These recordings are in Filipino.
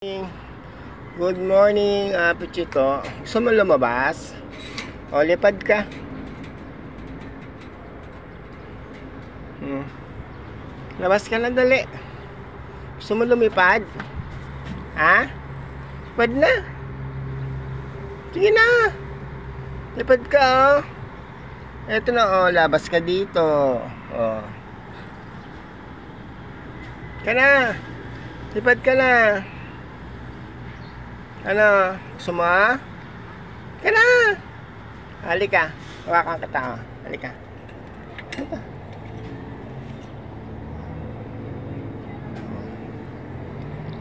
Good morning, Pichito. Gusto mo lumabas? O, lipad ka. Labas ka na dali. Gusto mo lumipad? Ha? Lipad na. Sige na. Lipad ka, oh. Eto na, oh. Labas ka dito. Oh. Ka na. Lipad ka na. Ano? Gusto mo? Ka na! Halika. Hawakan kita. Halika. Halika.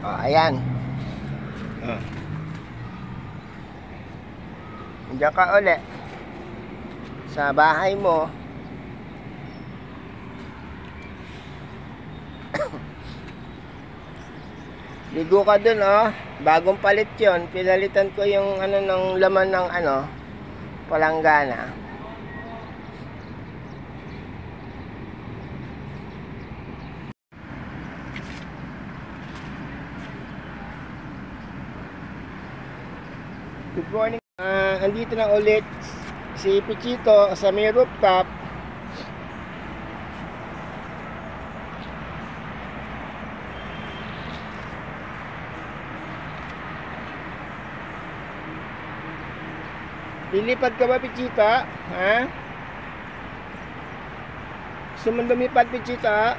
Oh, ayan. Oh. Diyan ka uli. Sa bahay mo. Ligo ka dun, oh. Bagong palit yon. Pinalitan ko yung ng laman ng palanggana. Good morning. Andito na ulit si Pichito sa may rooftop. Lilipad ka ba, Pichita? Ha? Gusto mo lumipad, Pichita?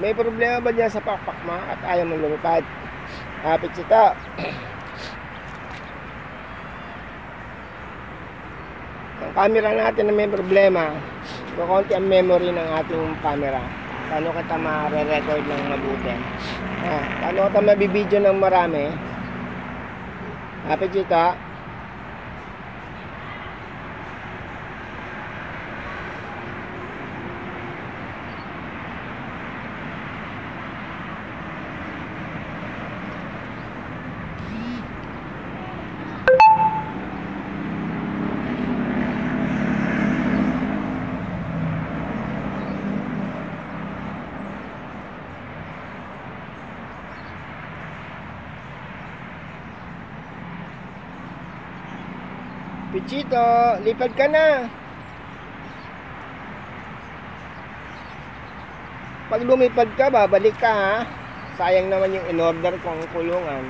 May problema ba dyan sa pakpak mo at ayaw mo lumipad? Ha, Pichita? Ang camera natin na may problema. Kukunti ang memory ng ating camera. Paano kita ma-re-record ng mabuti? Paano kita mabibideo ng marami? Pichita? Pichito, lipad ka na. Pag lumipad ka, babalik ka, ha? Sayang naman yung in-order kong kulungan.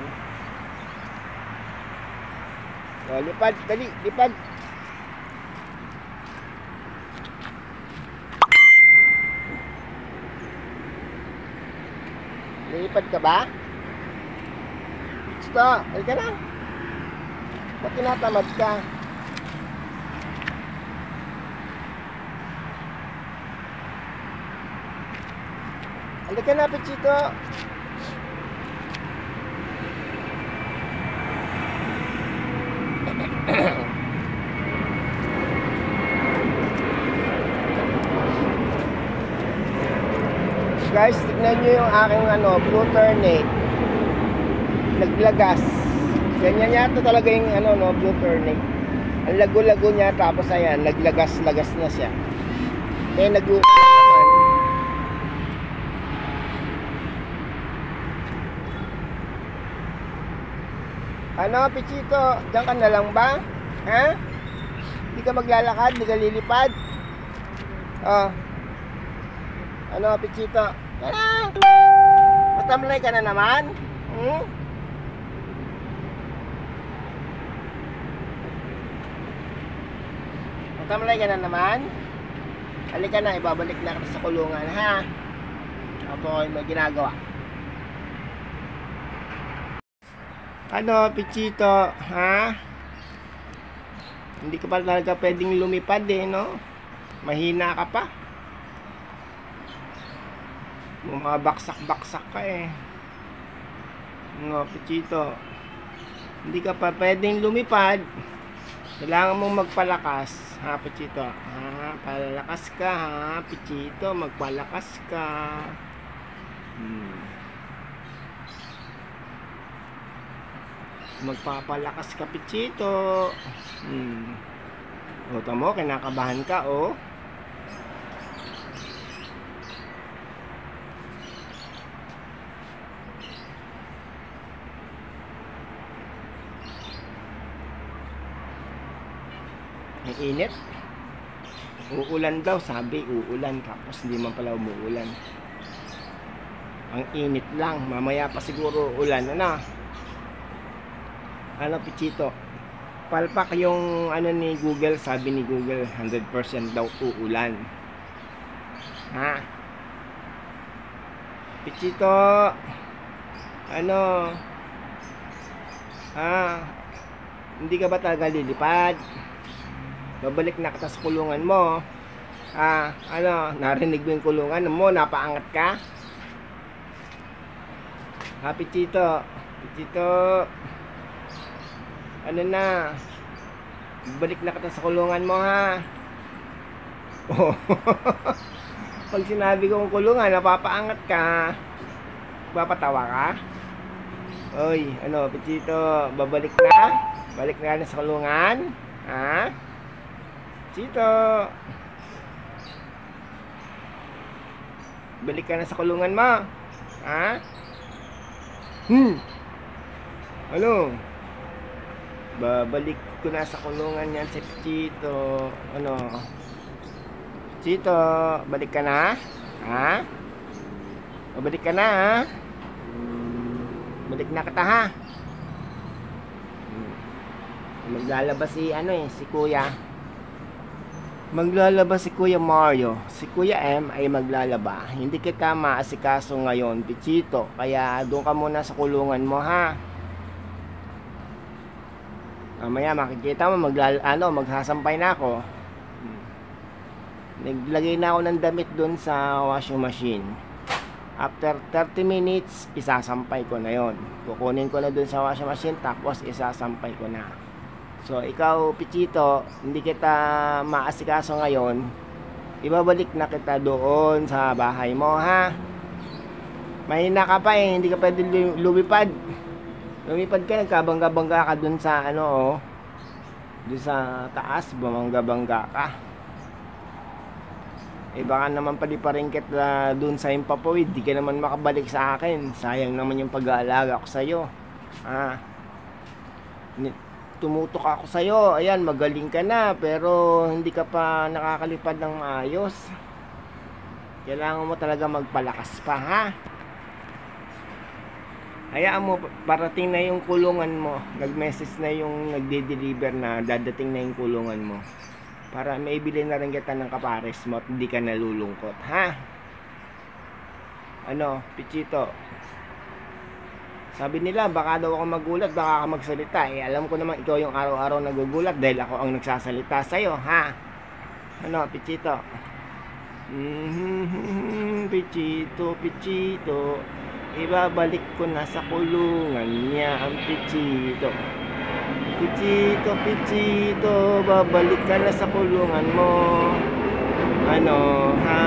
O, lipad, dali, lipad. Lipad ka ba? Pichito, halika na. Ba't tinatamad ka? Halika na, Pichito. Guys, tignan nyo yung aking blue turnip. Naglagas. Ganyan yata talaga yung blue turnip. Ang lago-lago niya, tapos ayan, naglagas-lagas na siya. Eh, nag-uukla naman. Pichito, diyan ka na lang ba? Ha? Hindi ka maglalakad, hindi ka lilipad? Oh. Pichito? Tara! Matamlay ka na naman? Matamlay ka na naman? Halika na, ibabalik na ka sa kulungan, ha? Ako ay may ginagawa. Pichito, ha? Hindi ka pa talaga pwedeng lumipad, no? Mahina ka pa. Bumabaksak-baksak ka, Pichito. Hindi ka pa pwedeng lumipad. Kailangan mong magpalakas, ha, Pichito? Ha? Palakas ka, ha, Pichito? Magpalakas ka. Magpapalakas ka, Pichito. O, tamo, kinakabahan ka, oh. Ang init. Uulan daw, sabi, uulan. Tapos hindi man pala umuulan. Ang init lang. Mamaya pa siguro ulan. Ano, Pichito? Palpak yung ano ni Google. Sabi ni Google, 100% daw uulan. Ha? Pichito? Ano? Hindi ka ba talaga lilipad? Babalik na kita sa kulungan mo. Ano, narinig mo yung kulungan mo, napaangat ka? Pichito. Pichito. Ano na? Babalik na kita sa kulungan mo, ha? Oh. Pag sinabi kong kulungan, napapaangat ka. Papatawa ka? Oy, ano, Pichito, babalik na? Balik na sa kulungan? Ha? Pichito. Balik ka na sa kulungan mo? Ha? Ano? Babalik ko na sa kulungan yan si Pichito. Ano? Pichito, balik ka na? Ha? Babalik ka na, ha? Balik na kita, ha? Maglalabas si si Kuya. Maglalaba si Kuya Mario. Si Kuya M ay maglalaba. Hindi kita maasikaso ngayon, Pichito. Kaya doon ka muna sa kulungan mo, ha? Mamaya makikita mo magsasampay na ako. Naglagay na ako ng damit doon sa washing machine. After 30 minutes, isasampay ko na yon. Kukunin ko na doon sa washing machine, tapos isasampay ko na. So, ikaw, Pichito, hindi kita maasikaso ngayon. Ibabalik na kita doon sa bahay mo, ha? Mahina ka pa eh, hindi ka pwede lumipad. Lumipad ka, nagkabangga-bangga ka doon sa doon sa taas, bumangga-bangga ka. Baka naman paliparingkit na doon sa Himpapawid, di ka naman makabalik sa akin. Sayang naman yung pag-aalaga ko sa'yo. Tumutok ako sa'yo, ayan, magaling ka na, pero hindi ka pa nakakalipad ng maayos. Kailangan mo talaga magpalakas pa, ha? Hayaan mo, parating na yung kulungan mo. Nag-message na yung nagde-deliver na dadating na yung kulungan mo. Para maibili na rin kita ng kapares mo at hindi ka nalulungkot, ha? Ano, Pichito? Sabi nila, baka daw ako magulat, baka ka magsalita. Alam ko naman ikaw yung araw-araw nagugulat dahil ako ang nagsasalita sa'yo, ha? Ano, Pichito? Pichito, Pichito. Ibabalik ko na sa kulungan niya ang Pichito. Pichito, Pichito, babalik ka na sa kulungan mo. Ano, ha?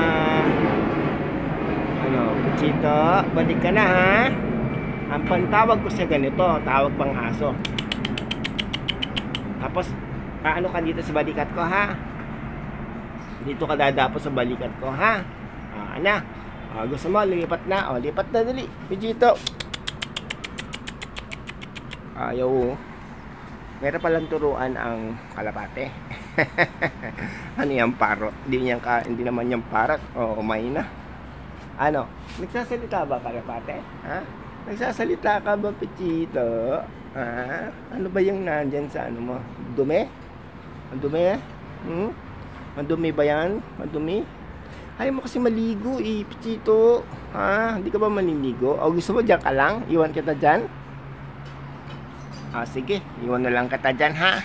Ano, Pichito, balik ka na, ha? Ang pantawag ko sa ganito, tawag pang aso. Tapos, ano ka dito sa balikat ko, ha? Dito ka dadapo sa balikat ko, ha? Gusto mo, lipat na. Lipat na dali, Pichito. Ayaw. Meron palang turuan ang kalapate. Ano yung parrot? Hindi naman yung parrot. Umay na. Ano? Nagsasalita ba kalapate? Ha? Nagsasalita ka ba, Pichito? Ano ba yung nandyan sa ano mo? Dumi? Madumi? Madumi ba yan? Madumi? Ayaw mo kasi maligo Pichito. Hindi ka ba maliligo? O gusto mo dyan ka lang? Iwan kita dyan? Sige, iwan na lang kita dyan, ha?